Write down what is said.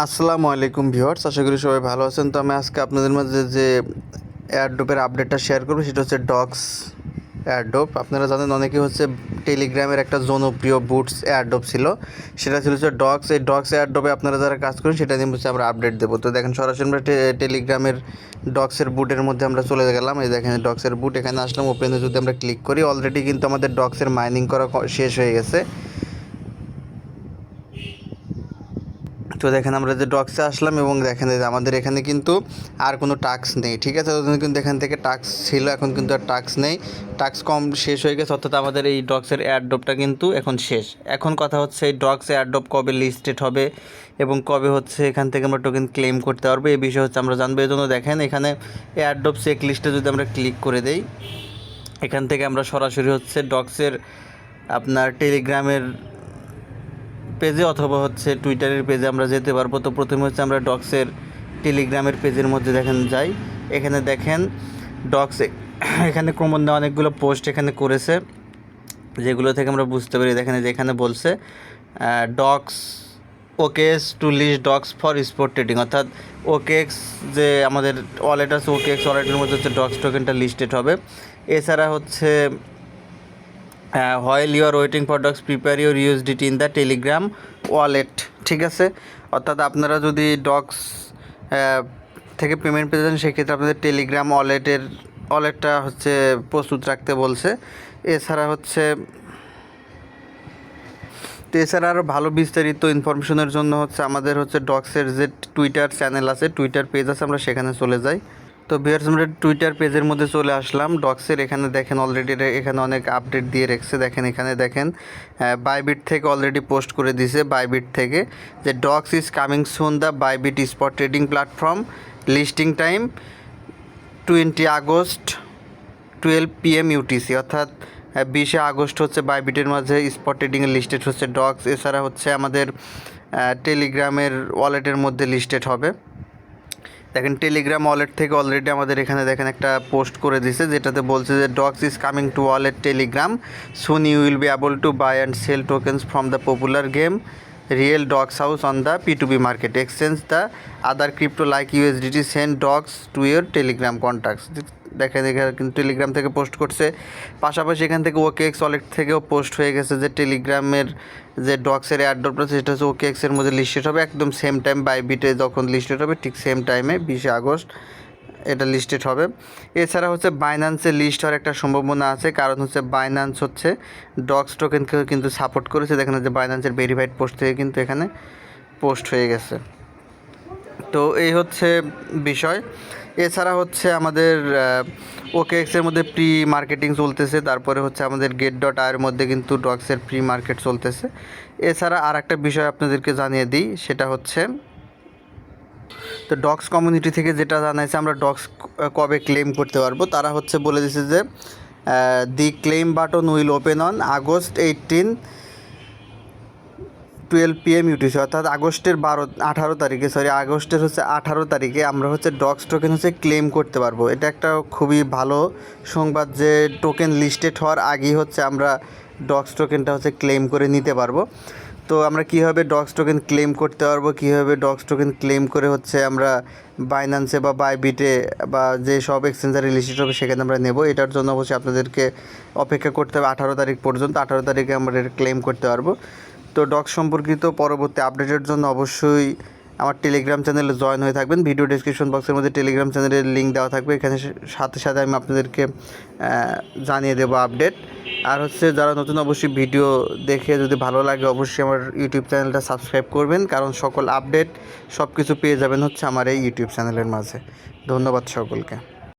আসসালামু আলাইকুম ভিউয়ার্স, আশা করি সবাই ভালো আছেন। তো আমি আজকে আপনাদের মাঝে যে এয়ারড্রপের আপডেটটা শেয়ার করবো সেটা হচ্ছে ডক্স এয়ারড্রপ। আপনারা জানেন অনেকে হচ্ছে টেলিগ্রামের একটা জনপ্রিয় বুটস এয়ারড্রপ ছিল, সেটা ছিল হচ্ছে ডক্স। এই ডক্স এয়ারড্রপে আপনারা যারা কাজ করেন সেটা নিয়ে হচ্ছে আমরা আপডেট দেবো। তো দেখেন সরাসরি আমরা টেলিগ্রামের ডক্সের বুটের মধ্যে আমরা চলে গেলাম। এই দেখেন ডক্সের বুট, এখানে আসলাম। ওপেনে যদি আমরা ক্লিক করি, অলরেডি কিন্তু আমাদের ডক্সের মাইনিং করা শেষ হয়ে গেছে। তো দেখেন আমরা যে ডক্সে আসলাম এবং দেখেন যে আমাদের এখানে কিন্তু আর কোনো টাস্ক নেই, ঠিক আছে। কিন্তু এখান থেকে টাস্ক ছিল, এখন কিন্তু আর টাস্ক নেই, টাস্ক কম শেষ হয়ে গেছে। অর্থাৎ আমাদের এই ডক্সের এয়ারড্রপটা কিন্তু এখন শেষ। এখন কথা হচ্ছে এই ডক্স এয়ারড্রপ কবে লিস্টেড হবে এবং কবে হচ্ছে এখান থেকে আমরা টোকেন ক্লেম করতে পারবো, এই বিষয়ে হচ্ছে আমরা জানবো। এই জন্য দেখেন এখানে এয়ারড্রপ চেক লিস্টে যদি আমরা ক্লিক করে দেই, এখান থেকে আমরা সরাসরি হচ্ছে ডক্সের আপনার টেলিগ্রামের পেজে অথবা হচ্ছে টুইটারের পেজে আমরা যেতে পারবো। তো প্রথমে হচ্ছে আমরা ডক্সের টেলিগ্রামের পেজের মধ্যে দেখেন যাই। এখানে দেখেন ডক্সে এখানে ক্রমান্বয়ে অনেকগুলো পোস্ট এখানে করেছে, যেগুলো থেকে আমরা বুঝতে পারি। দেখেন যে এখানে বলছে DOGS OKX to list DOGS for spot trading, অর্থাৎ ওকেএক্স যে আমাদের ওয়ালেট আছে, ওকেএক্স ওয়ালেটের মধ্যে হচ্ছে ডক্স টোকেনটা লিস্টেড হবে। এছাড়া হচ্ছে while you are waiting for DOGS prepare your USDT in the Telegram wallet, ঠিক আছে। অর্থাৎ আপনারা যদি ডক্স থেকে পেমেন্ট পেতে চান, সেক্ষেত্রে আপনাদের টেলিগ্রাম ওয়ালেটটা হচ্ছে প্রস্তুত রাখতে বলছে। এছাড়া আরও ভালো বিস্তারিত ইনফরমেশনের জন্য হচ্ছে আমাদের হচ্ছে ডক্সের যে টুইটার চ্যানেল আছে, টুইটার পেজ আছে, আমরা সেখানে চলে যাই। তো ভিউয়ার্স, আমরা টুইটার পেজের মধ্যে চলে আসলাম ডক্সের। এখানে দেখেন অলরেডি এখানে অনেক আপডেট দিয়ে রেখেছে। দেখেন এখানে দেখেন বাইবিট থেকে অলরেডি পোস্ট করে দিয়েছে, বাইবিট থেকে, যে Dogs is coming soon the Bybit spot trading platform, listing time 20 August 12 PM UTC, অর্থাৎ 20 আগস্ট হচ্ছে বাইবিটের মাঝে স্পট ট্রেডিংয়ে লিস্টেড হচ্ছে ডক্স। এছাড়া হচ্ছে আমাদের টেলিগ্রামের ওয়ালেটের মধ্যে লিস্টেড হবে। দেখেন টেলিগ্রাম ওয়ালেট থেকে অলরেডি আমাদের এখানে দেখেন একটা পোস্ট করে দিছে, যেটাতে বলছে যে Dogs is coming to wallet Telegram soon, you will be able to buy and sell tokens from the popular game real Dogs house on the P2P market exchange the other crypto like USDT send Dogs to your Telegram contacts. দেখেন এখানে কিন্তু Telegram থেকে post করছে, পাশাপাশি এখান থেকে OKX wallet থেকেও post হয়ে গেছে যে টেলিগ্রামের যে ডক্সের এয়ারড্রপটা সেটা হচ্ছে ওকেএক্সের মধ্যে লিস্টেড হবে একদম সেম টাইম, বাইবিটে যখন লিস্টেড হবে ঠিক সেম টাইমে 20 আগস্ট এটা লিস্টেড হবে। এছাড়া হচ্ছে বাইন্যান্সে লিস্ট হওয়ার একটা সম্ভাবনা আছে, কারণ হচ্ছে বাইন্যান্স হচ্ছে ডক্স টোকেনকে কিন্তু সাপোর্ট করেছে। দেখেন যে বাইন্যান্সের ভেরিফাইড পোস্ট থেকে কিন্তু এখানে পোস্ট হয়ে গেছে। তো এই হচ্ছে বিষয়। এছাড়া হচ্ছে আমাদের ওকেএক্সের মধ্যে প্রি মার্কেটিং চলতেছে, তারপরে হচ্ছে আমাদের get.io মধ্যে কিন্তু ডক্সের প্রি মার্কেট চলতেছে। এছাড়া আর একটা বিষয় আপনাদেরকে জানিয়ে দিই, সেটা হচ্ছে তো ডক্স কমিউনিটি থেকে যেটা জানাইছে আমরা ডক্স কবে ক্লেম করতে পারবো, তারা হচ্ছে বলে দিছে যে the claim button will open on August 18 12 PM UTC, অর্থাৎ আগস্টের 18 তারিখে আমরা হচ্ছে ডক্স টোকেন হচ্ছে ক্লেম করতে পারবো। এটা একটা খুবই ভালো সংবাদ যে টোকেন লিস্টেড হওয়ার আগেই হচ্ছে আমরা ডক্স টোকেনটা হচ্ছে ক্লেম করে নিতে পারবো। তো আমরা কীভাবে ডক্স টোকেন ক্লেম করতে পারবো, কীভাবে ডক্স টোকেন ক্লেম করে হচ্ছে আমরা বাইন্যান্সে বা বাইবিটে বা যে সব এক্সচেঞ্জারে লিস্টেড হবে সেখানে আমরা নেব, এটার জন্য অবশ্যই আপনাদেরকে অপেক্ষা করতে হবে 18 তারিখ পর্যন্ত। 18 তারিখে আমরা এটা ক্লেম করতে পারবো। তো ডক্স সম্পর্কিত পরবর্তী আপডেটের জন্য অবশ্যই আমার টেলিগ্রাম চ্যানেলে জয়েন হয়ে থাকবেন। ভিডিও ডেসক্রিপশন বক্সের মধ্যে টেলিগ্রাম চ্যানেলের লিঙ্ক দেওয়া থাকবে, এখানে সাথে সাথে আমি আপনাদেরকে জানিয়ে দেবো আপডেট। আর হচ্ছে যারা নতুন অবশ্যই ভিডিও দেখে যদি ভালো লাগে অবশ্যই আমার ইউটিউব চ্যানেলটা সাবস্ক্রাইব করবেন, কারণ সকল আপডেট সব কিছু পেয়ে যাবেন হচ্ছে আমার এই ইউটিউব চ্যানেলের মাঝে। ধন্যবাদ সকলকে।